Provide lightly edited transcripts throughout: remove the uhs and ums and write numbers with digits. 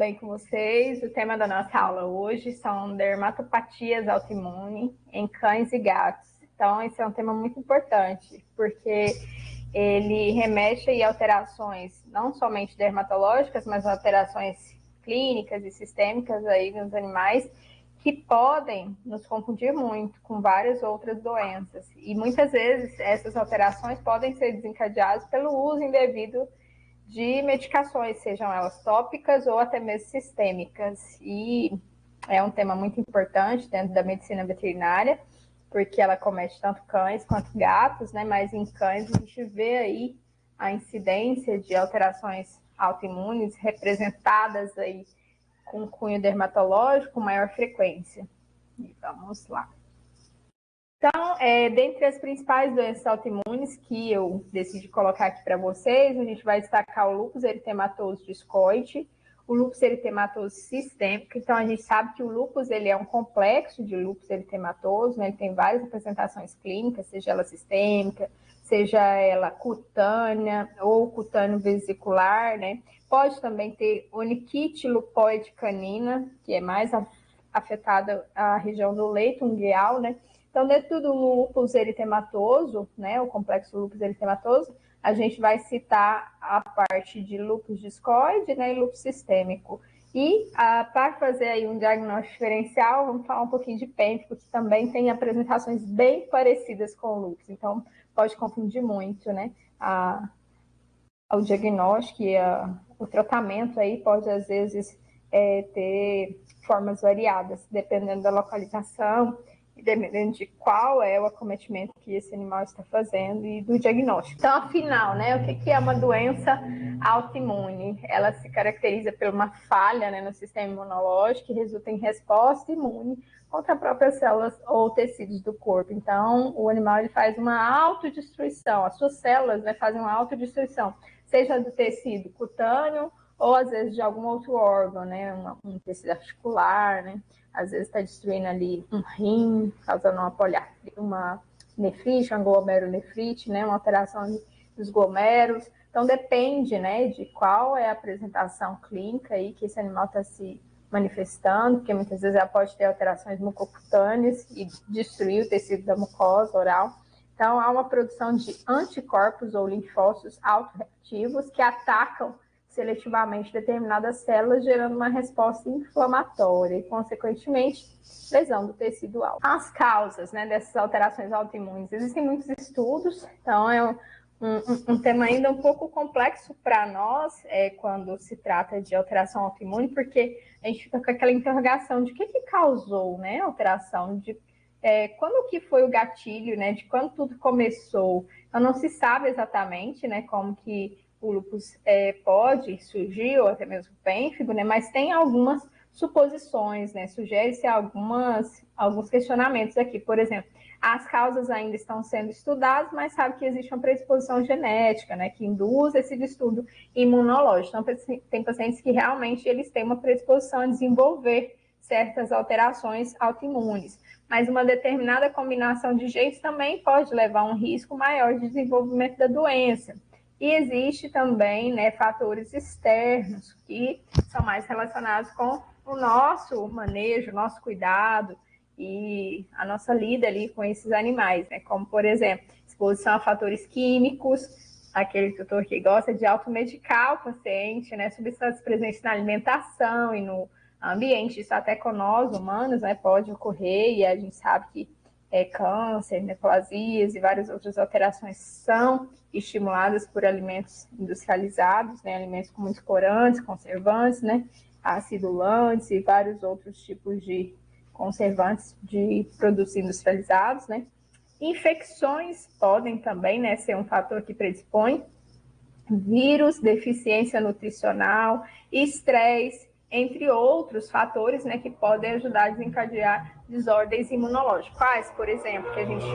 bem com vocês? O tema da nossa aula hoje são dermatopatias autoimunes em cães e gatos. Então, esse é um tema muito importante, porque ele remete a alterações não somente dermatológicas, mas alterações clínicas e sistêmicas aí nos animais, que podem nos confundir muito com várias outras doenças. E muitas vezes essas alterações podem ser desencadeadas pelo uso indevido de medicações, sejam elas tópicas ou até mesmo sistêmicas. E é um tema muito importante dentro da medicina veterinária, porque ela comete tanto cães quanto gatos, né? Mas em cães a gente vê aí a incidência de alterações autoimunes representadas aí com cunho dermatológico com maior frequência. E vamos lá. Então, dentre as principais doenças autoimunes que eu decidi colocar aqui para vocês, a gente vai destacar o lúpus eritematoso discoide, o lúpus eritematoso sistêmico. Então, a gente sabe que o lúpus ele é um complexo de lúpus eritematoso, né? Ele tem várias apresentações clínicas, seja ela sistêmica, seja ela cutânea ou cutâneo vesicular, né? Pode também ter oniquite lupoide canina, que é mais afetada a região do leito ungueal, né? Então, dentro do lúpus eritematoso, né, o complexo lúpus eritematoso, a gente vai citar a parte de lúpus discoide, né, e lúpus sistêmico. E para fazer aí um diagnóstico diferencial, vamos falar um pouquinho de pênfico, que também tem apresentações bem parecidas com o lúpus. Então, pode confundir muito, né, o diagnóstico e o tratamento aí pode, às vezes, ter formas variadas, dependendo da localização, dependendo de qual é o acometimento que esse animal está fazendo e do diagnóstico. Então, afinal, né, o que é uma doença autoimune? Ela se caracteriza por uma falha, né, no sistema imunológico que resulta em resposta imune contra as próprias células ou tecidos do corpo. Então, o animal ele faz uma autodestruição, as suas células, né, fazem uma autodestruição, seja do tecido cutâneo ou às vezes de algum outro órgão, né, um tecido articular, né, às vezes está destruindo ali um rim, causando uma nefrite, uma glomerulonefrite, né, uma alteração dos glomérulos. Então, depende, né, de qual é a apresentação clínica aí que esse animal está se manifestando, porque muitas vezes ela pode ter alterações mucocutâneas e destruir o tecido da mucosa oral. Então, há uma produção de anticorpos ou linfócitos autorreativos que atacam seletivamente determinadas células, gerando uma resposta inflamatória e, consequentemente, lesão do tecido alvo. As causas, né, dessas alterações autoimunes. Existem muitos estudos, então é um tema ainda um pouco complexo para nós quando se trata de alteração autoimune, porque a gente fica com aquela interrogação de o que causou, né, a alteração, de quando que foi o gatilho, né, de quando tudo começou. Então, não se sabe exatamente, né, como que o lúpus pode surgir, ou até mesmo o pênfigo, né, mas tem algumas suposições, né, sugere-se alguns questionamentos aqui. Por exemplo, as causas ainda estão sendo estudadas, mas sabe que existe uma predisposição genética, né, que induz esse distúrbio imunológico. Então, tem pacientes que realmente eles têm uma predisposição a desenvolver certas alterações autoimunes, mas uma determinada combinação de genes também pode levar a um risco maior de desenvolvimento da doença. E existe também, né, fatores externos que são mais relacionados com o nosso manejo, nosso cuidado e a nossa lida ali com esses animais, né? Como, por exemplo, exposição a fatores químicos, aquele tutor que gosta de automedicar o paciente, né? Substâncias presentes na alimentação e no ambiente, isso até com nós, humanos, né, pode ocorrer, e a gente sabe que câncer, neoplasias e várias outras alterações são estimuladas por alimentos industrializados, né, alimentos com muitos corantes, conservantes, né, acidulantes e vários outros tipos de conservantes de produtos industrializados, né. Infecções podem também, né, ser um fator que predispõe, vírus, deficiência nutricional, estresse, entre outros fatores, né, que podem ajudar a desencadear desordens imunológicas. Quais, por exemplo, que a gente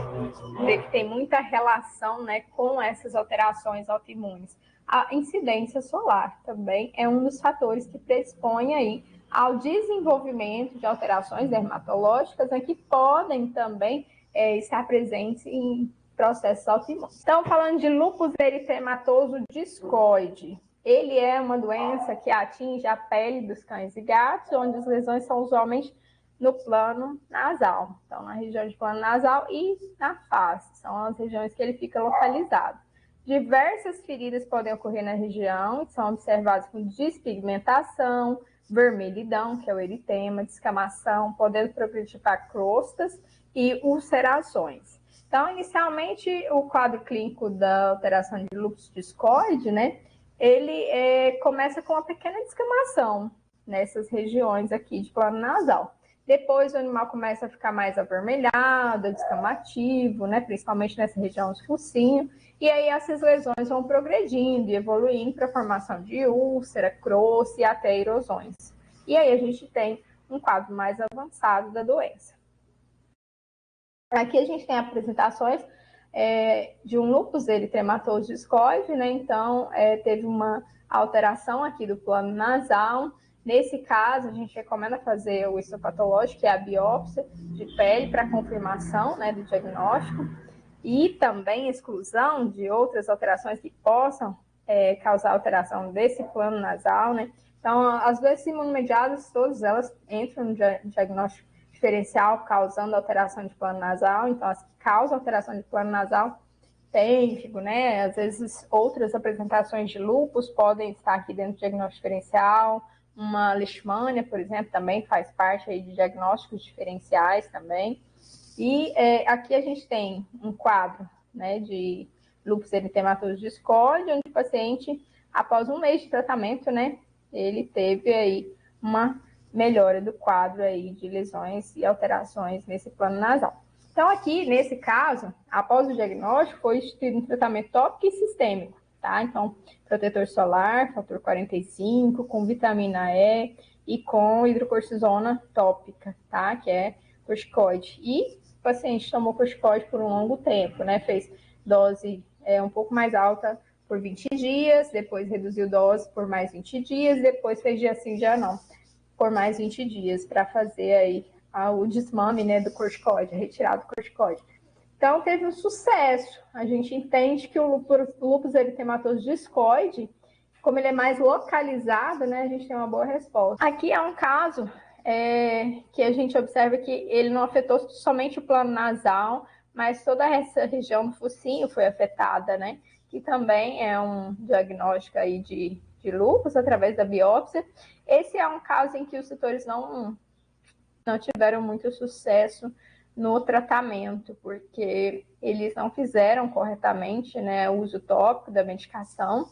vê que tem muita relação, né, com essas alterações autoimunes. A incidência solar também é um dos fatores que predispõe aí ao desenvolvimento de alterações dermatológicas, né, que podem também estar presentes em processos autoimunes. Então, falando de lúpus eritematoso discoide, ele é uma doença que atinge a pele dos cães e gatos, onde as lesões são usualmente no plano nasal. Então, na região de plano nasal e na face, são as regiões que ele fica localizado. Diversas feridas podem ocorrer na região e são observadas com despigmentação, vermelhidão, que é o eritema, descamação, podendo progredir para crostas e ulcerações. Então, inicialmente, o quadro clínico da alteração de lúpus discoide, né, ele começa com uma pequena descamação nessas regiões aqui de plano nasal. Depois o animal começa a ficar mais avermelhado, descamativo, né, principalmente nessa região do focinho, e aí essas lesões vão progredindo e evoluindo para a formação de úlcera, crosta e até erosões. E aí a gente tem um quadro mais avançado da doença. Aqui a gente tem apresentações de um lúpus eritematoso discoide, né? Então, teve uma alteração aqui do plano nasal. Nesse caso, a gente recomenda fazer o histopatológico, que é a biópsia de pele para confirmação, né, do diagnóstico, e também exclusão de outras alterações que possam causar alteração desse plano nasal, né? Então, as doenças imunomediadas, todas elas entram no diagnóstico diferencial, causando alteração de plano nasal. Então, as que causam alteração de plano nasal, pênfigo, né? Às vezes, outras apresentações de lúpus podem estar aqui dentro do diagnóstico diferencial. Uma leishmania, por exemplo, também faz parte aí de diagnósticos diferenciais também. E aqui a gente tem um quadro, né, de lúpus eritematoso discoide, onde o paciente, após um mês de tratamento, né, ele teve aí uma melhora do quadro aí de lesões e alterações nesse plano nasal. Então, aqui, nesse caso, após o diagnóstico, foi instituído um tratamento tópico e sistêmico, tá? Então, protetor solar, fator 45, com vitamina E e com hidrocortisona tópica, tá? Que é corticoide. E o paciente tomou corticoide por um longo tempo, né? Fez dose um pouco mais alta por 20 dias, depois reduziu dose por mais 20 dias, depois fez dia sim, dia não, por mais 20 dias, para fazer aí o desmame, né, do corticoide, a retirada do corticoide. Então, teve um sucesso. A gente entende que o lúpus eritematoso discoide, como ele é mais localizado, né, a gente tem uma boa resposta. Aqui é um caso que a gente observa que ele não afetou somente o plano nasal, mas toda essa região do focinho foi afetada, né, que também é um diagnóstico aí de lúpus através da biópsia. Esse é um caso em que os tutores não tiveram muito sucesso no tratamento, porque eles não fizeram corretamente, né, o uso tópico da medicação,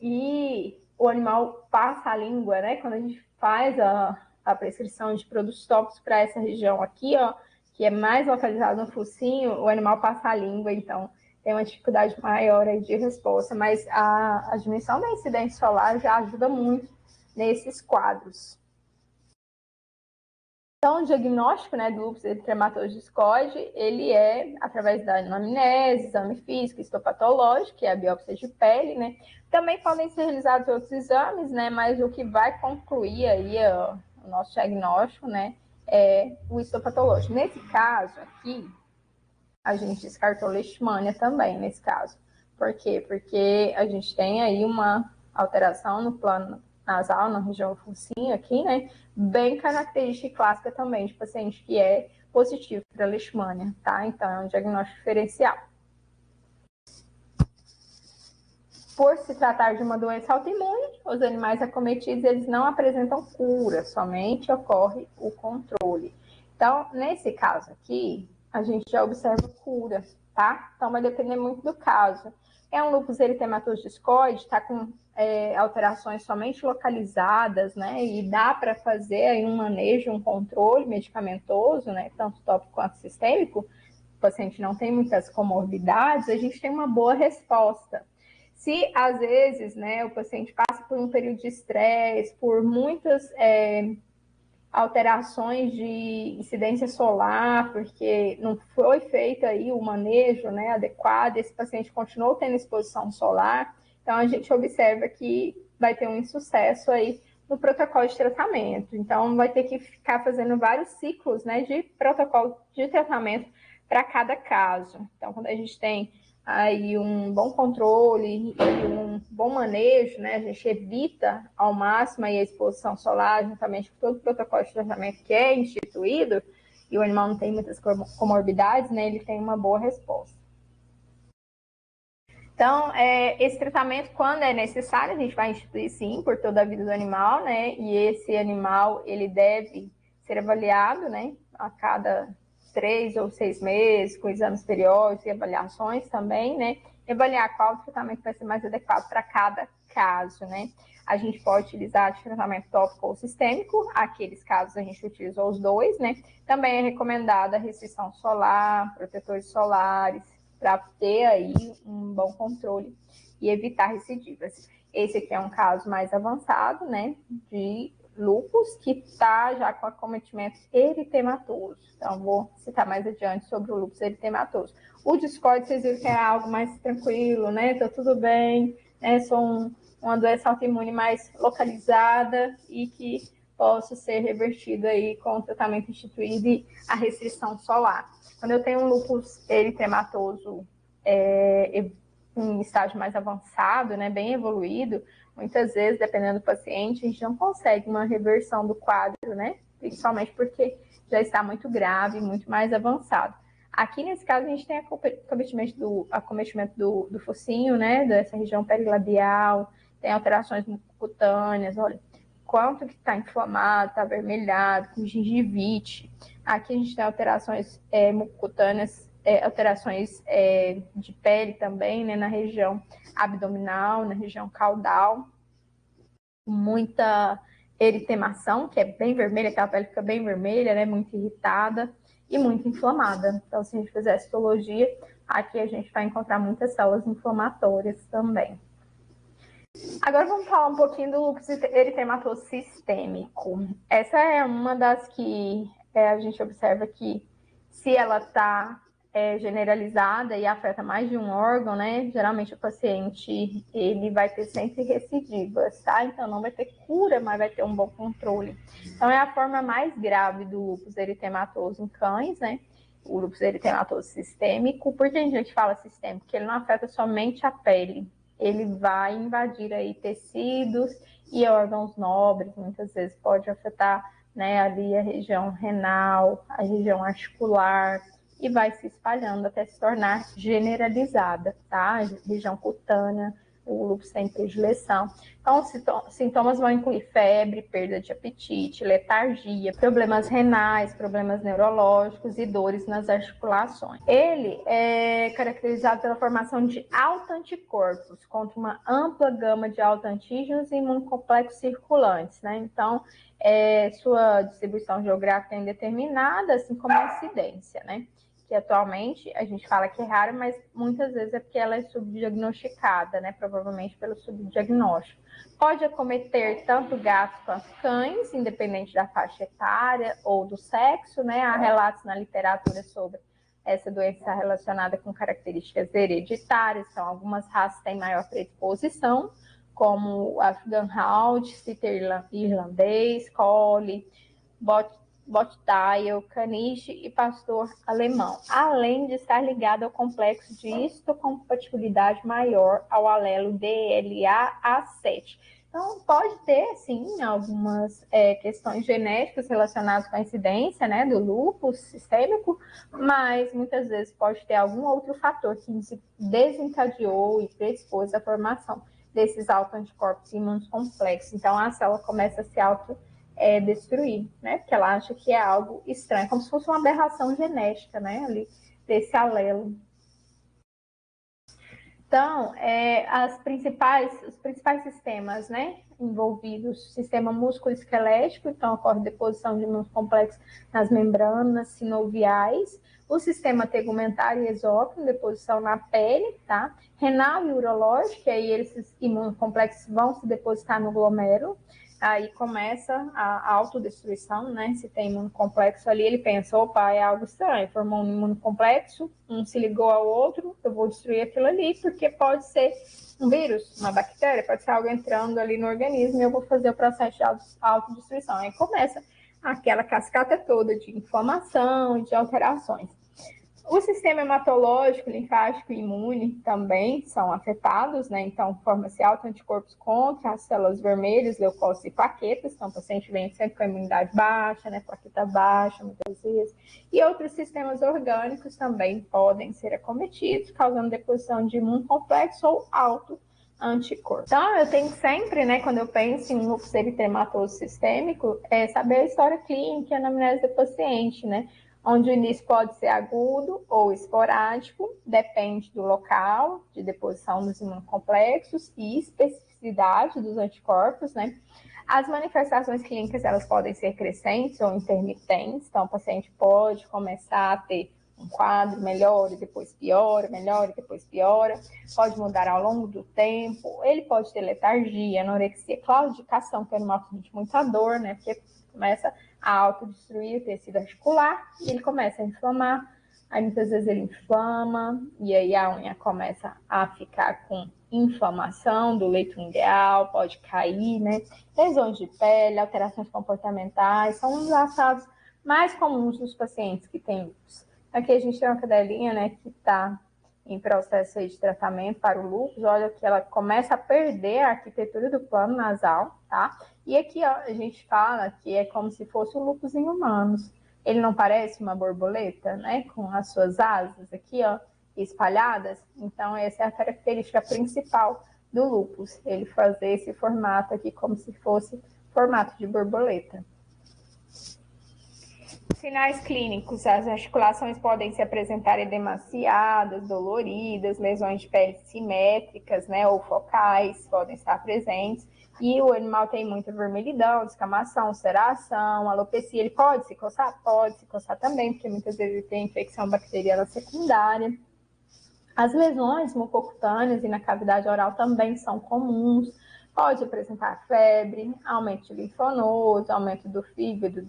e o animal passa a língua, né, quando a gente faz a prescrição de produtos tópicos para essa região aqui, ó, que é mais localizado no focinho, o animal passa a língua, então tem uma dificuldade maior aí de resposta, mas a diminuição da incidência solar já ajuda muito nesses quadros. Então, o diagnóstico, né, do lúpus eritematoso discoide, ele é através da anamnese, exame físico, histopatológico, que é a biópsia de pele, né? Também podem ser realizados outros exames, né? Mas o que vai concluir aí o nosso diagnóstico, né, é o histopatológico. Nesse caso aqui, a gente descartou leishmania também, nesse caso. Por quê? Porque a gente tem aí uma alteração no plano nasal, na região focinho aqui, né? Bem característica e clássica também de paciente que é positivo para leishmania, tá? Então, é um diagnóstico diferencial. Por se tratar de uma doença autoimune, os animais acometidos, eles não apresentam cura, somente ocorre o controle. Então, nesse caso aqui, a gente já observa cura, tá? Então, vai depender muito do caso. É um lúpus eritematoso discoide, tá com alterações somente localizadas, né? E dá para fazer aí um manejo, um controle medicamentoso, né? Tanto tópico quanto sistêmico. O paciente não tem muitas comorbidades, a gente tem uma boa resposta. Se, às vezes, né, o paciente passa por um período de estresse, por muitas alterações de incidência solar, porque não foi feito aí o manejo, né, adequado, esse paciente continuou tendo exposição solar, então a gente observa que vai ter um insucesso aí no protocolo de tratamento. Então, vai ter que ficar fazendo vários ciclos, né, de protocolo de tratamento para cada caso. Então, quando a gente tem aí um bom controle e um bom manejo, né? A gente evita ao máximo aí a exposição solar, juntamente com todo o protocolo de tratamento que é instituído, e o animal não tem muitas comorbidades, né? Ele tem uma boa resposta. Então, esse tratamento, quando é necessário, a gente vai instituir sim por toda a vida do animal, né? E esse animal, ele deve ser avaliado, né? A cada 3 ou 6 meses, com exames periódicos e avaliações também, né? Avaliar qual tratamento vai ser mais adequado para cada caso, né? A gente pode utilizar de tratamento tópico ou sistêmico, aqueles casos a gente utiliza os dois, né? Também é recomendada a restrição solar, protetores solares, para ter aí um bom controle e evitar recidivas. Esse aqui é um caso mais avançado, né, de lúpus, que está já com acometimento eritematoso. Então, vou citar mais adiante sobre o lúpus eritematoso. O discorde, vocês viram que é algo mais tranquilo, né, tá tudo bem, né, uma doença autoimune mais localizada e que possa ser revertida aí com o tratamento instituído e a restrição solar. Quando eu tenho um lúpus eritematoso em estágio mais avançado, né, bem evoluído, muitas vezes, dependendo do paciente, a gente não consegue uma reversão do quadro, né, principalmente porque já está muito grave, muito mais avançado. Aqui, nesse caso, a gente tem acometimento do focinho, né, dessa região perilabial, tem alterações mucocutâneas, olha, quanto que está inflamado, está avermelhado, com gengivite. Aqui a gente tem alterações mucocutâneas, alterações de pele também, né, na região abdominal, na região caudal, muita eritemação, que é bem vermelha, aquela pele fica bem vermelha, né, muito irritada e muito inflamada. Então, se a gente fizer histologia, aqui a gente vai encontrar muitas células inflamatórias também. Agora vamos falar um pouquinho do lúpus eritematoso sistêmico. Essa é uma das que a gente observa que, se ela está generalizada e afeta mais de um órgão, né? Geralmente o paciente ele vai ter sempre recidivas, tá? Então não vai ter cura, mas vai ter um bom controle. Então é a forma mais grave do lúpus eritematoso em cães, né? O lúpus eritematoso sistêmico. Por que a gente fala sistêmico? Porque ele não afeta somente a pele. Ele vai invadir aí tecidos e órgãos nobres, muitas vezes pode afetar, né, ali a região renal, a região articular, e vai se espalhando até se tornar generalizada, tá? A região cutânea, o lúpus tem predileção. Então, os sintomas vão incluir febre, perda de apetite, letargia, problemas renais, problemas neurológicos e dores nas articulações. Ele é caracterizado pela formação de autoanticorpos contra uma ampla gama de autoantígenos e imunocomplexos circulantes, né? Então, sua distribuição geográfica é indeterminada, assim como a incidência, né? Que atualmente a gente fala que é rara, mas muitas vezes é porque ela é subdiagnosticada, né? Provavelmente pelo subdiagnóstico. Pode acometer tanto gatos quanto cães, independente da faixa etária ou do sexo, né? Há relatos na literatura sobre essa doença relacionada com características hereditárias, então algumas raças têm maior predisposição, como Afghan Hound, Setter irlandês, Collie, Bottail, Caniche e pastor alemão, além de estar ligado ao complexo de histocompatibilidade maior ao alelo DLA-A7. Então, pode ter, sim, algumas questões genéticas relacionadas com a incidência, né, do lúpus sistêmico, mas muitas vezes pode ter algum outro fator que desencadeou e predispôs a formação desses autoanticorpos imunocomplexos. Então, a célula começa a se destruir, né? Porque ela acha que é algo estranho, como se fosse uma aberração genética, né? Ali, desse alelo. Então, os principais sistemas, né, envolvidos, sistema músculo-esquelético, então ocorre deposição de imunocomplexos nas membranas sinoviais, o sistema tegumentar e exócrino, deposição na pele, tá? Renal e urológico, aí esses imunocomplexos vão se depositar no glomérulo, aí começa a autodestruição, né? Se tem imunocomplexo ali, ele pensa, opa, é algo estranho, formou um imunocomplexo, um se ligou ao outro, eu vou destruir aquilo ali, porque pode ser um vírus, uma bactéria, pode ser algo entrando ali no organismo e eu vou fazer o processo de autodestruição. Aí começa aquela cascata toda de inflamação e de alterações. O sistema hematológico, linfático e imune também são afetados, né? Então, forma-se autoanticorpos contra as células vermelhas, leucócitos e plaquetas. Então, o paciente vem sempre com a imunidade baixa, né? Plaqueta baixa, muitas vezes. E outros sistemas orgânicos também podem ser acometidos, causando deposição de imunocomplexo ou autoanticorpo. Então, eu tenho sempre, né, quando eu penso em lúpus eritematoso sistêmico, saber a história clínica e a anamnese do paciente, né? Onde o início pode ser agudo ou esporádico, depende do local de deposição dos imunocomplexos e especificidade dos anticorpos, né? As manifestações clínicas, elas podem ser crescentes ou intermitentes, então o paciente pode começar a ter um quadro melhor e depois piora, melhor e depois piora, pode mudar ao longo do tempo, ele pode ter letargia, anorexia, claudicação, que é uma de muita dor, né? Porque começa a autodestruir o tecido articular e ele começa a inflamar. Aí muitas vezes ele inflama e aí a unha começa a ficar com inflamação do leito ungueal, pode cair, né? Lesões de pele, alterações comportamentais, são um dos achados mais comuns dos pacientes que têm lúpus. Aqui a gente tem uma cadelinha, né, que está em processo aí de tratamento para o lúpus. Olha que ela começa a perder a arquitetura do plano nasal, tá? E aqui, ó, a gente fala que é como se fosse o lúpus em humanos. Ele não parece uma borboleta, né? Com as suas asas aqui, ó, espalhadas. Então, essa é a característica principal do lúpus. Ele fazer esse formato aqui como se fosse formato de borboleta. Sinais clínicos, as articulações podem se apresentar edemaciadas, doloridas, lesões de pele simétricas, né, ou focais podem estar presentes. E o animal tem muita vermelhidão, descamação, ulceração, alopecia. Ele pode se coçar? Pode se coçar também, porque muitas vezes ele tem infecção bacteriana secundária. As lesões mucocutâneas e na cavidade oral também são comuns. Pode apresentar febre, aumento de linfonodo, aumento do fígado,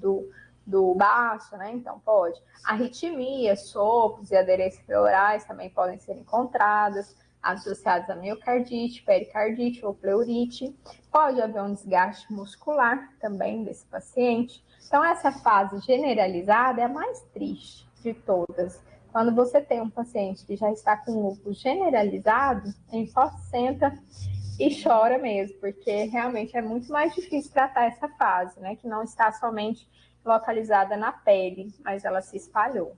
do baço, né? Então pode. Arritmia, sopros e aderências pleurais também podem ser encontradas, associadas a miocardite, pericardite ou pleurite. Pode haver um desgaste muscular também desse paciente. Então, essa fase generalizada é a mais triste de todas. Quando você tem um paciente que já está com lúpus generalizado, a gente só senta e chora mesmo, porque realmente é muito mais difícil tratar essa fase, né? Que não está somente localizada na pele, mas ela se espalhou.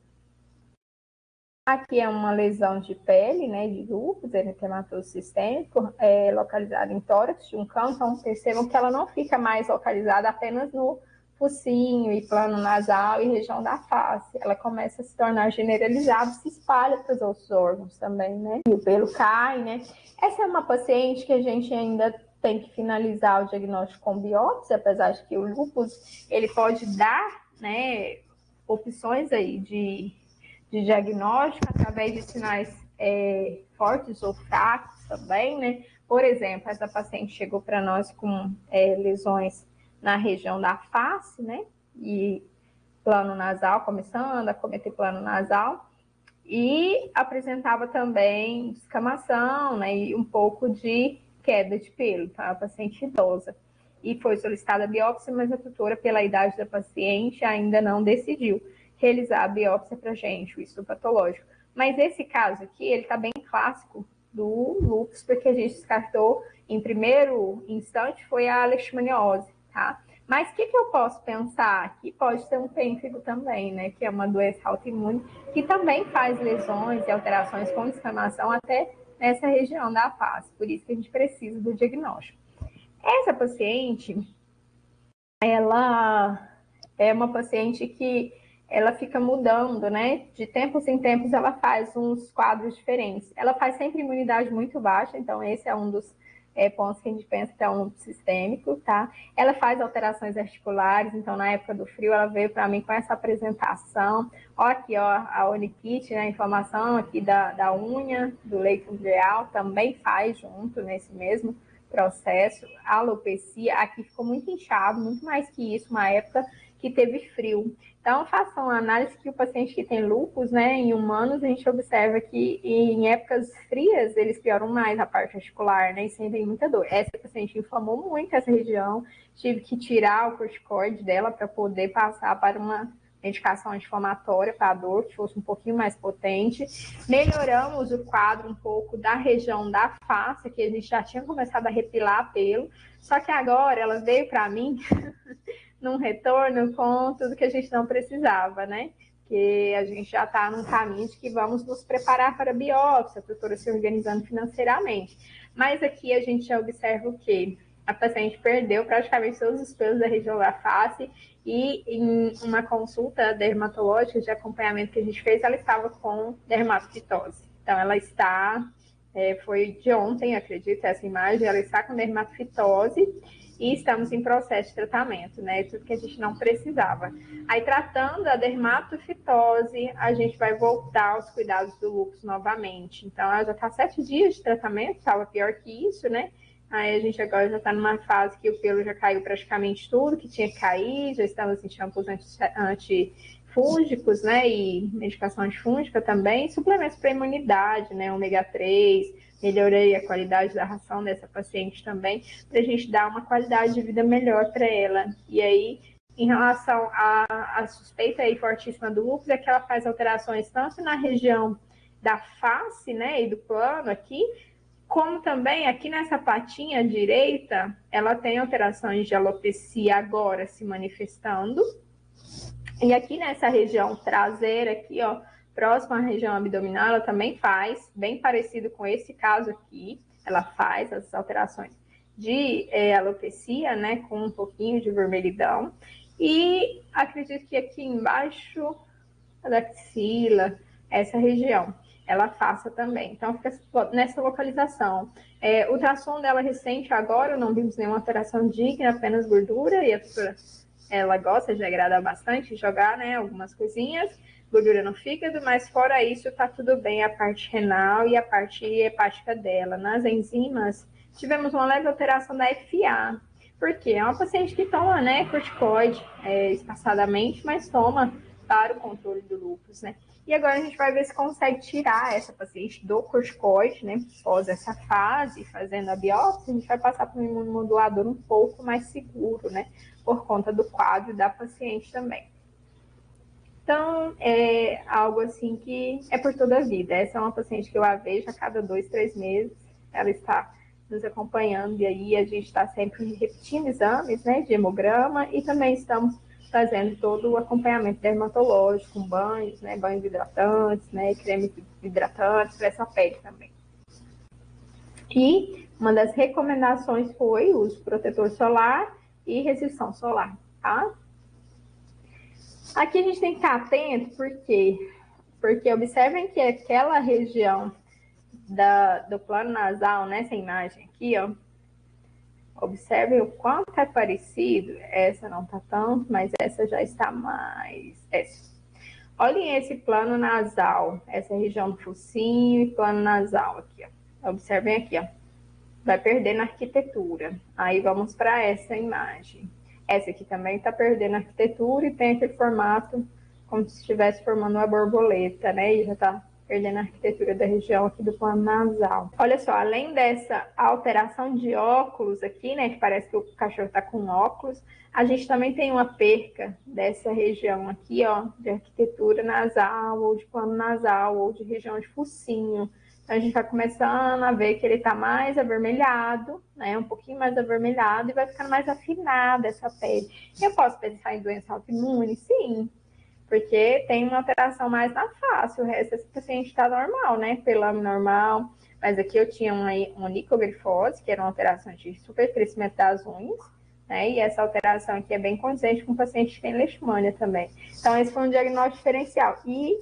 Aqui é uma lesão de pele, né, de lúpus eritematoso sistêmico, localizada em tórax de um cão. Então, percebam que ela não fica mais localizada apenas no focinho e plano nasal e região da face. Ela começa a se tornar generalizada, se espalha para os outros órgãos também, né? E o pelo cai, né? Essa é uma paciente que a gente ainda tem que finalizar o diagnóstico com biópsia, apesar de que o lúpus, ele pode dar, né, opções aí de diagnóstico através de sinais fortes ou fracos também, né? Por exemplo, essa paciente chegou para nós com lesões na região da face, né? E plano nasal, começando a cometer plano nasal, e apresentava também descamação, né? E um pouco de queda de pelo, tá? A paciente idosa. E foi solicitada a biópsia, mas a tutora, pela idade da paciente, ainda não decidiu realizar a biópsia para a gente, o estudo patológico. Mas esse caso aqui, ele está bem clássico do lúpus, porque a gente descartou, em primeiro instante, foi a leishmaniose, tá? Mas o que eu posso pensar? Que pode ser um pênfigo também, né? Que é uma doença autoimune, que também faz lesões e alterações com descamação até nessa região da face. Por isso que a gente precisa do diagnóstico. Essa paciente, ela é uma paciente que ela fica mudando, né? De tempos em tempos ela faz uns quadros diferentes. Ela faz sempre imunidade muito baixa, então esse é um dos pontos que a gente pensa que é um lúpus sistêmico, tá? Ela faz alterações articulares, então na época do frio ela veio para mim com essa apresentação. Ó, aqui, ó, a oniquite, né? A inflamação aqui da unha, do leito ungueal, também faz junto nesse mesmo processo. A alopecia, aqui ficou muito inchado, muito mais que isso, uma época que teve frio. Então, façam uma análise que o paciente que tem lúpus, né, em humanos, a gente observa que em épocas frias eles pioram mais a parte articular, né, e sentem muita dor. Essa paciente inflamou muito essa região, tive que tirar o corticoide dela para poder passar para uma medicação anti-inflamatória para a dor, que fosse um pouquinho mais potente. Melhoramos o quadro um pouco da região da face, que a gente já tinha começado a repilar pelo, só que agora ela veio para mim num retorno com tudo que a gente não precisava, né? Que a gente já está num caminho de que vamos nos preparar para a biópsia, a doutora se organizando financeiramente. Mas aqui a gente já observa o quê? A paciente perdeu praticamente todos os pelos da região da face e em uma consulta dermatológica de acompanhamento que a gente fez, ela estava com dermatofitose. Então, ela está, foi de ontem, acredito, essa imagem, ela está com dermatofitose e estamos em processo de tratamento, né? Tudo que a gente não precisava. Aí, tratando a dermatofitose, a gente vai voltar aos cuidados do lúpus novamente. Então, ela já está 7 dias de tratamento, estava pior que isso, né? Aí, a gente agora já está numa fase que o pelo já caiu praticamente tudo que tinha que cair, já estamos em shampoos antifúngicos, né? E medicação antifúngica também, suplementos para imunidade, né? Ômega 3, melhorei a qualidade da ração dessa paciente também, para a gente dar uma qualidade de vida melhor para ela. E aí, em relação à suspeita aí fortíssima do lúpus, é que ela faz alterações tanto na região da face, né, e do plano aqui, como também aqui nessa patinha direita, ela tem alterações de alopecia agora se manifestando. E aqui nessa região traseira aqui, ó, próxima à região abdominal, ela também faz, bem parecido com esse caso aqui, ela faz as alterações de alopecia, né, com um pouquinho de vermelhidão. E acredito que aqui embaixo da axila, essa região, ela faça também. Então, fica nessa localização. O ultrassom dela recente agora, não vimos nenhuma alteração digna, apenas gordura, e a doutora, ela gosta de agradar bastante, jogar, né, algumas coisinhas, gordura no fígado, mas fora isso, tá tudo bem a parte renal e a parte hepática dela. Nas enzimas, tivemos uma leve alteração da FA, porque é uma paciente que toma, né, corticoide espaçadamente, mas toma para o controle do lúpus, né? E agora a gente vai ver se consegue tirar essa paciente do corticoide, né? Após essa fase, fazendo a biópsia, a gente vai passar para um imunomodulador um pouco mais seguro, né? Por conta do quadro da paciente também. Então, é algo assim que é por toda a vida. Essa é uma paciente que eu a vejo a cada 2, 3 meses. Ela está nos acompanhando e aí a gente está sempre repetindo exames, né, de hemograma, e também estamos fazendo todo o acompanhamento dermatológico, com banhos, né, banhos hidratantes, né, cremes hidratantes para essa pele também. E uma das recomendações foi o uso de protetor solar e restrição solar, tá? Aqui a gente tem que estar atento, por quê? Porque observem que aquela região do plano nasal, nessa imagem aqui, ó, observem o quanto é parecido. Essa não tá tanto, mas essa já está mais. Essa. Olhem esse plano nasal, essa região do focinho e plano nasal aqui, ó. Observem aqui, ó. Vai perder na arquitetura. Aí vamos para essa imagem. Essa aqui também está perdendo a arquitetura e tem aquele formato como se estivesse formando uma borboleta, né? E já está perdendo a arquitetura da região aqui do plano nasal. Olha só, além dessa alteração de óculos aqui, né? Que parece que o cachorro está com óculos, a gente também tem uma perca dessa região aqui, ó, de arquitetura nasal, ou de plano nasal, ou de região de focinho. Então, a gente vai começando a ver que ele está mais avermelhado, né? Um pouquinho mais avermelhado, e vai ficando mais afinada essa pele. Eu posso pensar em doença autoimune? Sim, porque tem uma alteração mais na face. O resto desse paciente está normal, né? Pelame normal. Mas aqui eu tinha uma onicogrifose, que era uma alteração de supercrescimento das unhas, né? E essa alteração aqui é bem condizente com o paciente que tem leishmania também. Então, esse foi um diagnóstico diferencial. E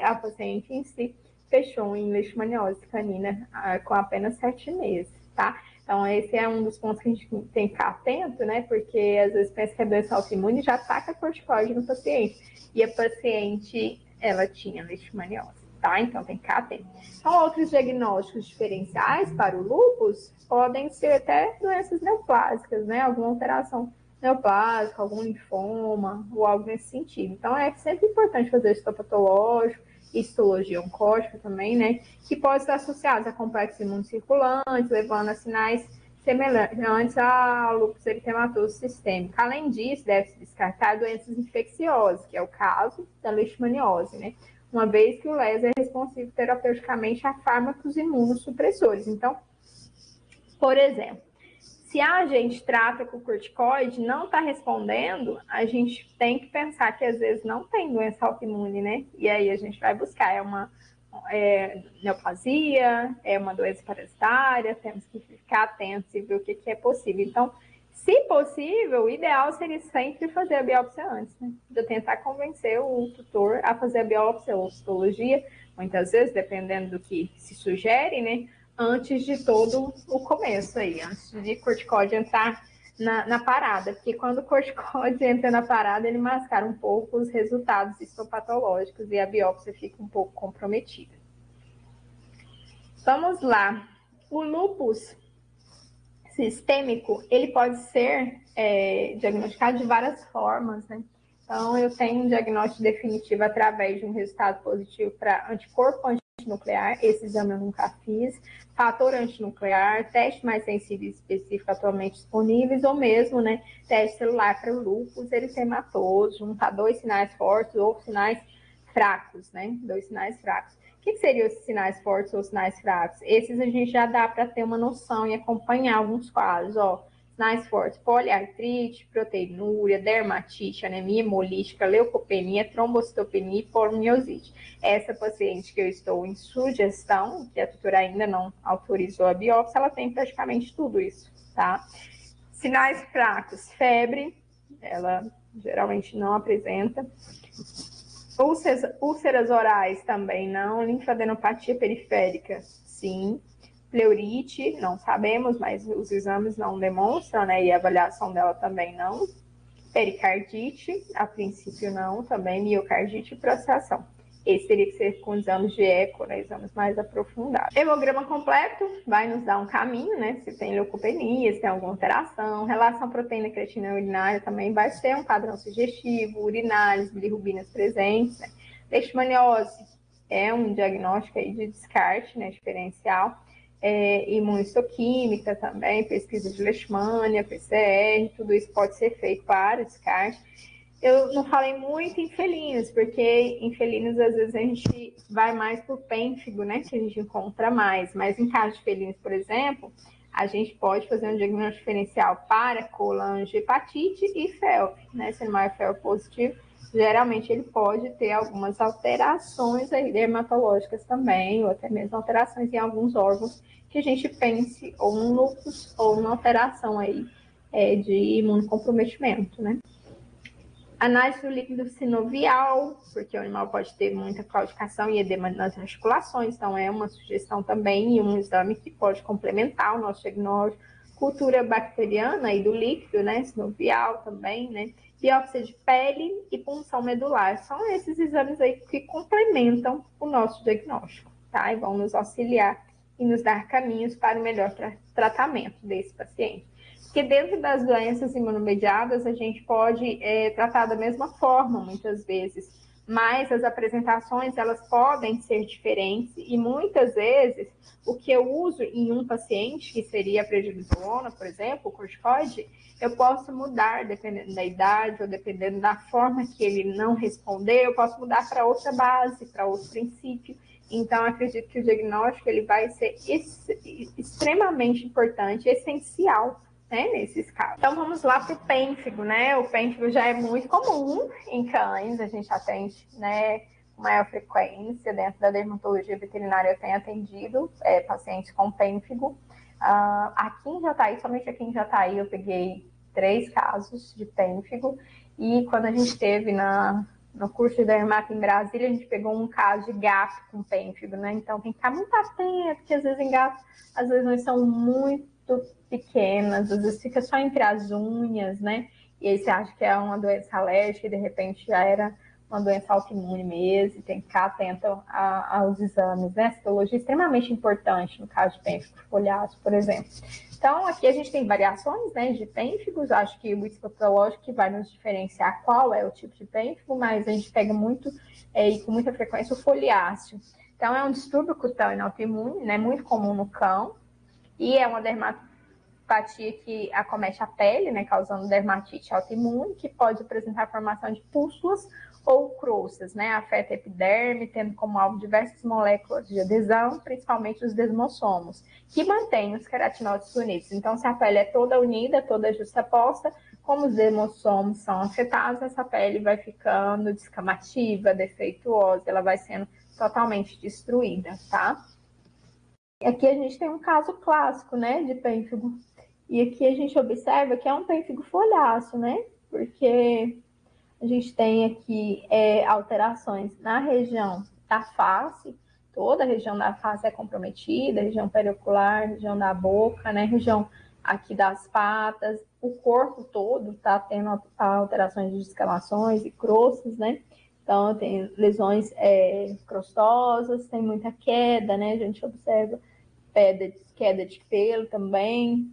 a paciente em si fechou em leishmaniose canina com apenas 7 meses, tá? Então, esse é um dos pontos que a gente tem que ficar atento, né? Porque às vezes pensa que é doença autoimune e já ataca corticoide no paciente. E a paciente, ela tinha leishmaniose, tá? Então, tem que ficar atento. Então, outros diagnósticos diferenciais para o lúpus podem ser até doenças neoplásicas, né? Alguma alteração neoplásica, algum linfoma ou algo nesse sentido. Então, é sempre importante fazer o histopatológico, histologia oncótica também, né? Que pode estar associada a complexos imunocirculantes, levando a sinais semelhantes ao lúpus eritematoso sistêmico. Além disso, deve-se descartar doenças infecciosas, que é o caso da leishmaniose, né? Uma vez que o LES é responsivo terapeuticamente a fármacos imunossupressores. Então, por exemplo, se a gente trata com corticoide, não está respondendo, a gente tem que pensar que às vezes não tem doença autoimune, né? E aí a gente vai buscar, é uma neoplasia, é uma doença parasitária, temos que ficar atentos e ver o que é possível. Então, se possível, o ideal seria sempre fazer a biópsia antes, né? De tentar convencer o tutor a fazer a biópsia ou citologia, muitas vezes, dependendo do que se sugere, né? Antes de todo o começo aí, antes de corticóide entrar na parada, porque quando o corticóide entra na parada, ele mascara um pouco os resultados histopatológicos e a biópsia fica um pouco comprometida. Vamos lá. O lúpus sistêmico, ele pode ser diagnosticado de várias formas, né? Então, eu tenho um diagnóstico definitivo através de um resultado positivo para anticorpo antinuclear, esse exame eu nunca fiz, fator antinuclear, teste mais sensível e específico atualmente disponíveis, ou mesmo, né, teste celular para o lúpus eritematoso, juntar dois sinais fortes ou sinais fracos, né, dois sinais fracos. O que seriam esses sinais fortes ou sinais fracos? Esses a gente já dá para ter uma noção e acompanhar alguns quadros, ó. Sinais fortes: poliartrite, proteinúria, dermatite, anemia hemolítica, leucopenia, trombocitopenia e polimiosite. Essa paciente que eu estou em sugestão, que a tutora ainda não autorizou a biópsia, ela tem praticamente tudo isso, tá? Sinais fracos: febre, ela geralmente não apresenta. Úlceras orais também não. Linfadenopatia periférica, sim. Pleurite, não sabemos, mas os exames não demonstram, né? E a avaliação dela também não. Pericardite, a princípio não, também. Miocardite e prostração. Esse teria que ser com exames de eco, né? Exames mais aprofundados. Hemograma completo vai nos dar um caminho, né? Se tem leucopenia, se tem alguma alteração. Relação proteína-creatina urinária também vai ser um padrão sugestivo, urinárias, bilirrubinas presentes, né? Leishmaniose é um diagnóstico aí de descarte, né? Diferencial. Imunistoquímica também, pesquisa de leishmania, PCR, tudo isso pode ser feito para descarte. Eu não falei muito em felinos, porque em felinos às vezes a gente vai mais por pênfigo, né, que a gente encontra mais. Mas em caso de felinos, por exemplo, a gente pode fazer um diagnóstico diferencial para colangiopatite e FeLV, né, se não é FeLV positivo, geralmente ele pode ter algumas alterações aí dermatológicas também, ou até mesmo alterações em alguns órgãos que a gente pense ou um lúpus ou uma alteração aí de imunocomprometimento, né? Análise do líquido sinovial, porque o animal pode ter muita claudicação e edema nas articulações, então é uma sugestão também e um exame que pode complementar o nosso diagnóstico. Cultura bacteriana e do líquido, né, sinovial também, né? Biópsia de pele e punção medular. São esses exames aí que complementam o nosso diagnóstico, tá? E vão nos auxiliar e nos dar caminhos para o melhor tratamento desse paciente. Porque dentro das doenças imunomediadas, a gente pode tratar da mesma forma, muitas vezes, mas as apresentações, elas podem ser diferentes e muitas vezes o que eu uso em um paciente, que seria a prednisolona, por exemplo, o corticoide, eu posso mudar dependendo da idade ou dependendo da forma que ele não responder, eu posso mudar para outra base, para outro princípio. Então, acredito que o diagnóstico ele vai ser extremamente importante, essencial, né, nesses casos. Então, vamos lá para o pênfigo, né? O pênfigo já é muito comum em cães, a gente atende, né, com maior frequência. Dentro da dermatologia veterinária, eu tenho atendido pacientes com pênfigo. Aqui em Jataí, somente aqui em Jataí, eu peguei 3 casos de pênfigo. E quando a gente teve no curso de dermato em Brasília, a gente pegou um caso de gato com pênfigo, né? Então tem que ficar muito atento, porque às vezes em gatos, às vezes não são muito pequenas, às vezes fica só entre as unhas, né? E aí você acha que é uma doença alérgica e de repente já era uma doença autoimune mesmo, tem que ficar atento aos exames, né? A citologia é extremamente importante no caso de pênfigo foliáceo, por exemplo. Então, aqui a gente tem variações, né, de pênfigos. Acho que o histopatológico que vai nos diferenciar qual é o tipo de pênfigo, mas a gente pega muito e com muita frequência o foliáceo. Então, é um distúrbio cutâneo autoimune, né, muito comum no cão, e é uma dermatopatia que acomete a pele, né, causando dermatite autoimune, que pode apresentar a formação de pústulas ou crostas, né, afeta a epiderme, tendo como alvo diversas moléculas de adesão, principalmente os desmossomos, que mantêm os queratinócitos unidos. Então, se a pele é toda unida, toda justaposta, como os desmossomos são afetados, essa pele vai ficando descamativa, defeituosa, ela vai sendo totalmente destruída, tá? Aqui a gente tem um caso clássico, né, de pênfigo. E aqui a gente observa que é um pênfigo folhaço, né? Porque a gente tem aqui alterações na região da face, toda a região da face é comprometida, região periocular, região da boca, né? Região aqui das patas, o corpo todo está tendo alterações de descamações e crostas, né? Então, tem lesões crostosas, tem muita queda, né? A gente observa queda de pelo também.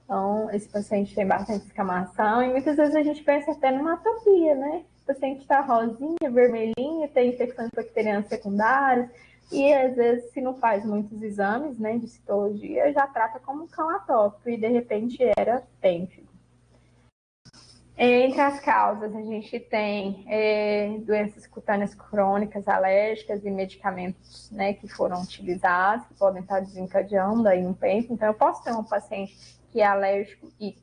Então, esse paciente tem bastante descamação e muitas vezes a gente pensa até numa atopia, né? O paciente está rosinha, vermelhinha, tem infecções bacterianas secundárias e às vezes, se não faz muitos exames, né, de citologia, já trata como um cão atópico e de repente era pênfigo. Entre as causas, a gente tem doenças cutâneas crônicas, alérgicas e medicamentos, né, que foram utilizados, que podem estar desencadeando aí um pênfigo. Então, eu posso ter um paciente que é alérgico e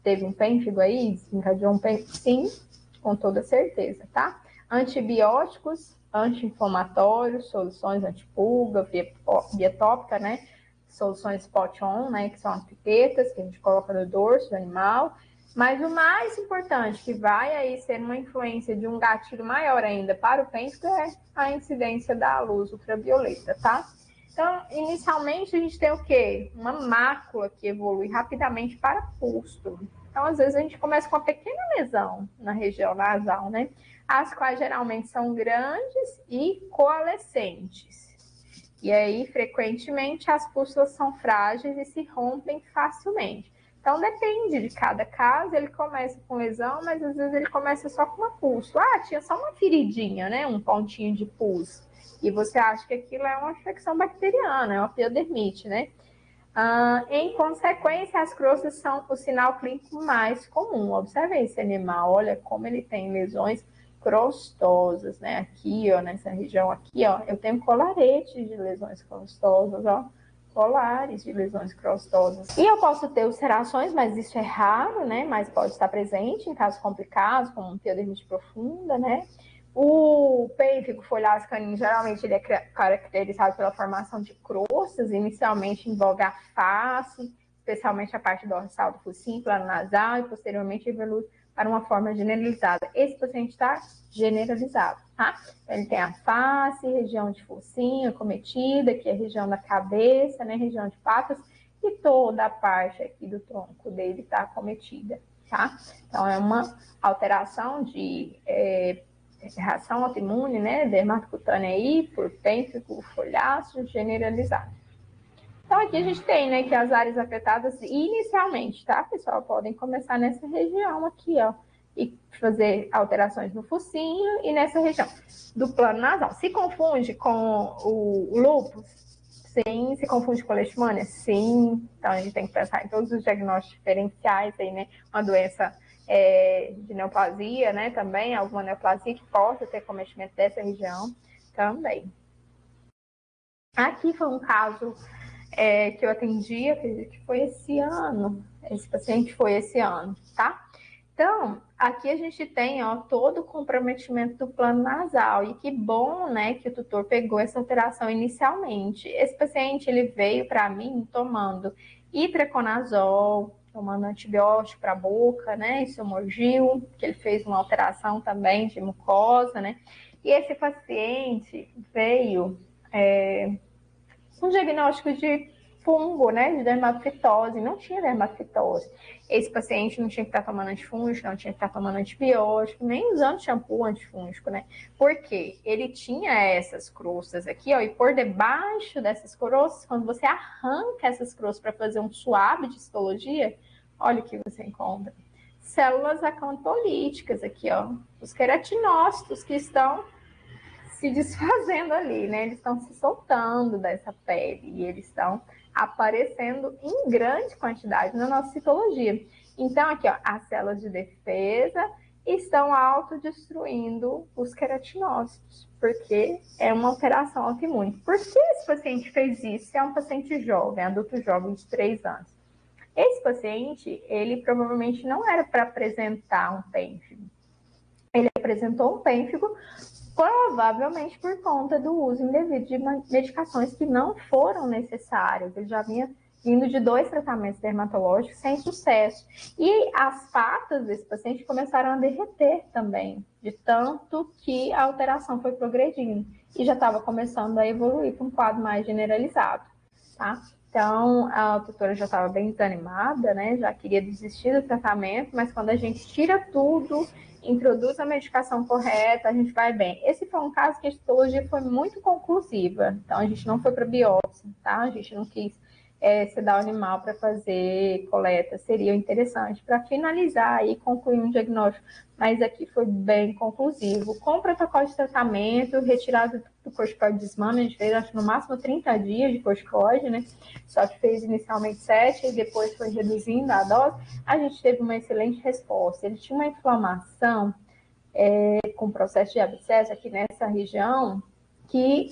teve um pênfigo aí, desencadeou um pênfigo? Sim, com toda certeza, tá? Antibióticos, anti-inflamatórios, soluções antipulga, via tópica, né? Soluções spot-on, né, que são as pipetas que a gente coloca no dorso do animal. Mas o mais importante, que vai aí ser uma influência de um gatilho maior ainda para o pênfigo, é a incidência da luz ultravioleta, tá? Então, inicialmente, a gente tem o quê? Uma mácula que evolui rapidamente para pústulo. Então, às vezes, a gente começa com uma pequena lesão na região nasal, né? As quais geralmente são grandes e coalescentes. E aí, frequentemente, as pústulas são frágeis e se rompem facilmente. Então, depende de cada caso, ele começa com lesão, mas às vezes ele começa só com uma pústula. Ah, tinha só uma feridinha, né? Um pontinho de pus. E você acha que aquilo é uma infecção bacteriana, é uma piodermite, né? Em consequência, as crostas são o sinal clínico mais comum. Observe esse animal, olha como ele tem lesões crostosas, né? Aqui, ó, nessa região aqui, ó, eu tenho colarete de lesões crostosas, ó. Colares de lesões crostosas. E eu posso ter ulcerações, mas isso é raro, né? Mas pode estar presente em casos complicados, como piodermite profunda, né? O pênfigo folhaço canino, geralmente, ele é caracterizado pela formação de crostas, inicialmente envolve a face, especialmente a parte dorsal do focinho, plano nasal, e posteriormente evolui para uma forma generalizada. Esse paciente está generalizado, tá? Ele tem a face, região de focinho acometida, que é a região da cabeça, né? Região de patas, e toda a parte aqui do tronco dele está acometida, tá? Então, é uma alteração de reação autoimune, né? Dermatocutânea aí, por pênfigo folhaço generalizado. Então, aqui a gente tem, né, que as áreas afetadas inicialmente, tá, pessoal? Podem começar nessa região aqui, ó, e fazer alterações no focinho e nessa região do plano nasal. Se confunde com o lúpus? Sim. Se confunde com a leishmania? Sim. Então, a gente tem que pensar em todos os diagnósticos diferenciais aí, né? Uma doença de neoplasia, né, também, alguma neoplasia que possa ter cometimento dessa região também. Aqui foi um caso que eu atendi, acredito que foi esse ano. Esse paciente foi esse ano, tá? Então, aqui a gente tem, ó, todo o comprometimento do plano nasal. E que bom, né, que o tutor pegou essa alteração inicialmente. Esse paciente, ele veio para mim tomando itraconazol, tomando antibiótico para a boca, né, isomorgil, que ele fez uma alteração também de mucosa, né? E esse paciente veio um diagnóstico de fungo, né, de dermatofitose, não tinha dermatofitose. Esse paciente não tinha que estar tomando antifúngico, não tinha que estar tomando antibiótico, nem usando shampoo antifúngico, né? Porque ele tinha essas crostas aqui, ó, e por debaixo dessas crostas, quando você arranca essas crostas para fazer um suave de histologia, olha o que você encontra. Células acantolíticas aqui, ó, os queratinócitos que estão se desfazendo ali, né? Eles estão se soltando dessa pele e eles estão aparecendo em grande quantidade na nossa citologia. Então, aqui, ó, as células de defesa estão autodestruindo os queratinócitos, porque é uma alteração autoimune. Por que esse paciente fez isso? É um paciente jovem, adulto jovem de 3 anos. Esse paciente, ele provavelmente não era para apresentar um pênfigo. Ele apresentou um pênfigo provavelmente por conta do uso indevido de medicações que não foram necessárias. Ele já vinha vindo de 2 tratamentos dermatológicos sem sucesso. E as patas desse paciente começaram a derreter também, de tanto que a alteração foi progredindo. E já estava começando a evoluir para um quadro mais generalizado, tá? Então, a tutora já estava bem desanimada, né? Já queria desistir do tratamento, mas quando a gente tira tudo, introduz a medicação correta, a gente vai bem. Esse foi um caso que a histologia foi muito conclusiva, então a gente não foi para biópsia, tá? A gente não quis sedar o animal para fazer coleta, seria interessante para finalizar e concluir um diagnóstico, mas aqui foi bem conclusivo. Com o protocolo de tratamento, retirada do corticoide de desmame, a gente fez acho no máximo 30 dias de corticoide, né? Só que fez inicialmente 7 e depois foi reduzindo a dose. A gente teve uma excelente resposta. Ele tinha uma inflamação com processo de abscesso aqui nessa região, que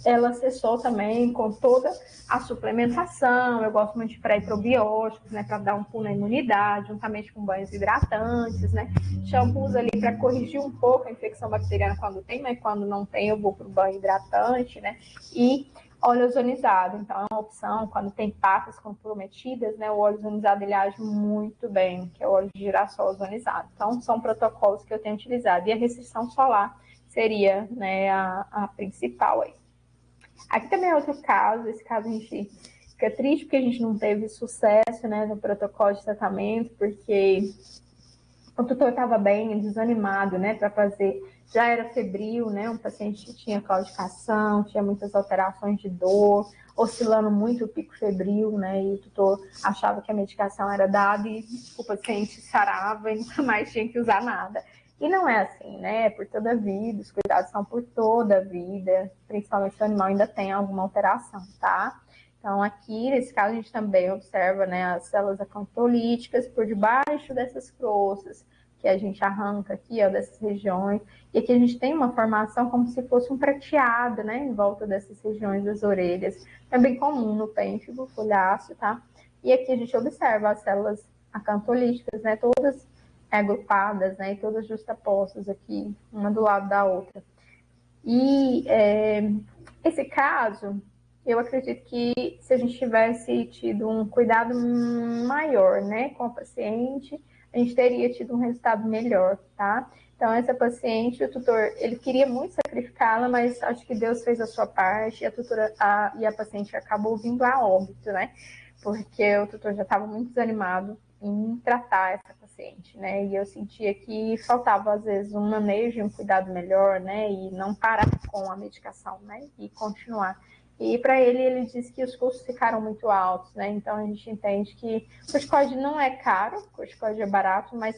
ela cessou também com toda a suplementação. Eu gosto muito de pré-probióticos, né, para dar um pulo na imunidade, juntamente com banhos hidratantes, né, shampoos ali para corrigir um pouco a infecção bacteriana quando tem, mas quando não tem eu vou para o banho hidratante, né, e óleo ozonizado. Então é uma opção quando tem patas comprometidas, né, o óleo ozonizado ele age muito bem, que é o óleo de girassol ozonizado. Então são protocolos que eu tenho utilizado. E a restrição solar seria, né, a principal aí. Aqui também é outro caso, esse caso a gente fica triste porque a gente não teve sucesso, né, no protocolo de tratamento, porque o tutor estava bem desanimado, né, para fazer, já era febril, né, um paciente que tinha claudicação, tinha muitas alterações de dor, oscilando muito o pico febril, né, e o tutor achava que a medicação era dada e o paciente sarava e nunca mais tinha que usar nada. E não é assim, né? É por toda a vida, os cuidados são por toda a vida, principalmente se o animal ainda tem alguma alteração, tá? Então, aqui, nesse caso, a gente também observa, né, as células acantolíticas por debaixo dessas croças, que a gente arranca aqui, ó, dessas regiões. E aqui a gente tem uma formação como se fosse um prateado, né, em volta dessas regiões das orelhas. É bem comum no pênfigo folháceo, tá? E aqui a gente observa as células acantolíticas, né, todas agrupadas, né, e todas justapostas aqui, uma do lado da outra. E esse caso, eu acredito que se a gente tivesse tido um cuidado maior, né, com a paciente, a gente teria tido um resultado melhor, tá? Então, essa paciente, o tutor, ele queria muito sacrificá-la, mas acho que Deus fez a sua parte e a paciente acabou vindo a óbito, né? Porque o tutor já estava muito desanimado em tratar essa paciente, né? E eu sentia que faltava, às vezes, um manejo e um cuidado melhor, né? E não parar com a medicação, né? E continuar. E para ele disse que os custos ficaram muito altos, né? Então a gente entende que o corticoide não é caro, o corticoide é barato, mas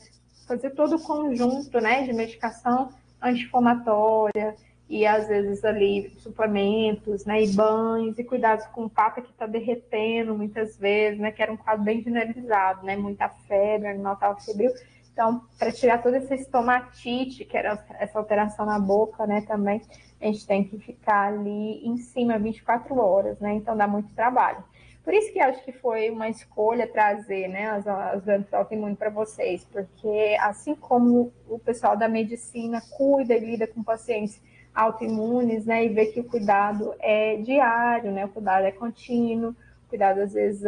fazer todo o conjunto, né, de medicação anti-inflamatória e às vezes ali suplementos, né, e banhos e cuidados com pata que está derretendo muitas vezes, né, que era um quadro bem generalizado, né, muita febre, o animal estava febril. Então, para tirar toda essa estomatite, que era essa alteração na boca, né, também, a gente tem que ficar ali em cima 24 horas, né, então dá muito trabalho. Por isso que acho que foi uma escolha trazer, né, as doenças autoimunes para vocês, porque assim como o pessoal da medicina cuida e lida com pacientes autoimunes, né, e vê que o cuidado é diário, né, o cuidado é contínuo, o cuidado às vezes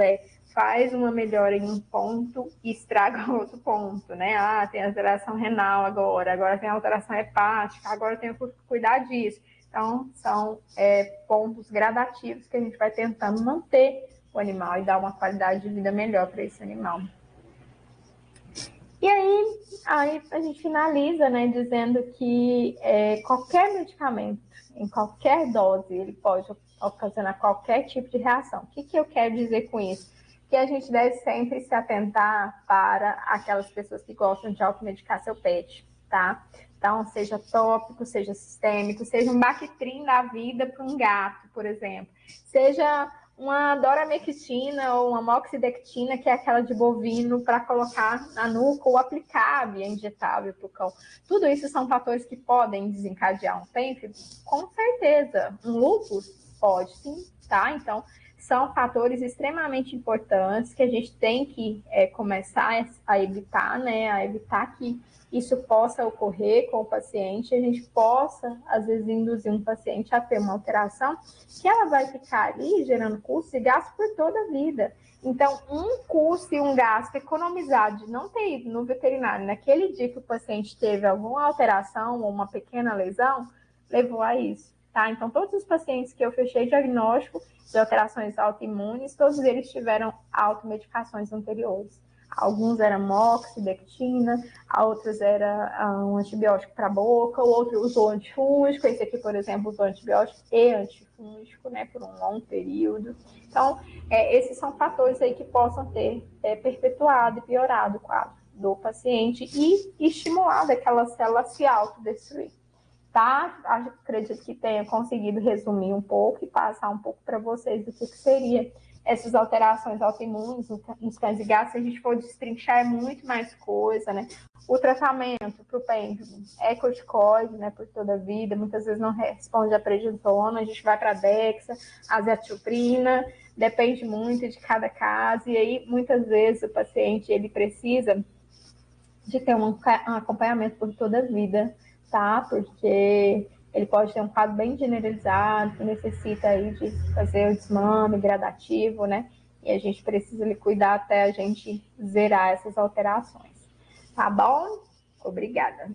faz uma melhora em um ponto e estraga outro ponto, né? Ah, tem alteração renal agora tem alteração hepática, agora eu tenho que cuidar disso. Então, são pontos gradativos que a gente vai tentando manter o animal e dar uma qualidade de vida melhor para esse animal. E aí a gente finaliza, né, dizendo que qualquer medicamento, em qualquer dose, ele pode ocasionar qualquer tipo de reação. O que eu quero dizer com isso? Que a gente deve sempre se atentar para aquelas pessoas que gostam de automedicar seu pet, tá? Então, seja tópico, seja sistêmico, seja um Bactrim da vida para um gato, por exemplo. Seja uma doramectina ou uma moxidectina, que é aquela de bovino, para colocar na nuca ou aplicar via injetável para o cão. Tudo isso são fatores que podem desencadear um pênfigo? Com certeza. Um lúpus? Pode sim, tá? Então, são fatores extremamente importantes que a gente tem que começar a evitar, né? A evitar que isso possa ocorrer com o paciente, a gente possa, às vezes, induzir um paciente a ter uma alteração que ela vai ficar ali gerando custo e gasto por toda a vida. Então, um custo e um gasto economizado de não ter ido no veterinário naquele dia que o paciente teve alguma alteração ou uma pequena lesão, levou a isso, tá? Então, todos os pacientes que eu fechei diagnóstico de alterações autoimunes, todos eles tiveram automedicações anteriores. Alguns eram moxidectina, outros era um antibiótico para a boca, o outro usou antifúngico, esse aqui, por exemplo, usou antibiótico e antifúngico, né, por um longo período. Então, esses são fatores aí que possam ter perpetuado e piorado o quadro do paciente e estimulado aquela célula a se autodestruir. Tá? Acredito que tenha conseguido resumir um pouco e passar um pouco para vocês do que seria essas alterações autoimunes nos cães e gatos. Se a gente for destrinchar, é muito mais coisa, né? O tratamento para o pênfigo é corticoide, né, por toda a vida, muitas vezes não responde a prednisona, a gente vai para a Dexa, azathioprina, depende muito de cada caso, e aí muitas vezes o paciente ele precisa de ter um acompanhamento por toda a vida, tá? Porque ele pode ter um quadro bem generalizado, que necessita aí de fazer o desmame gradativo, né? E a gente precisa lhe cuidar até a gente zerar essas alterações. Tá bom? Obrigada.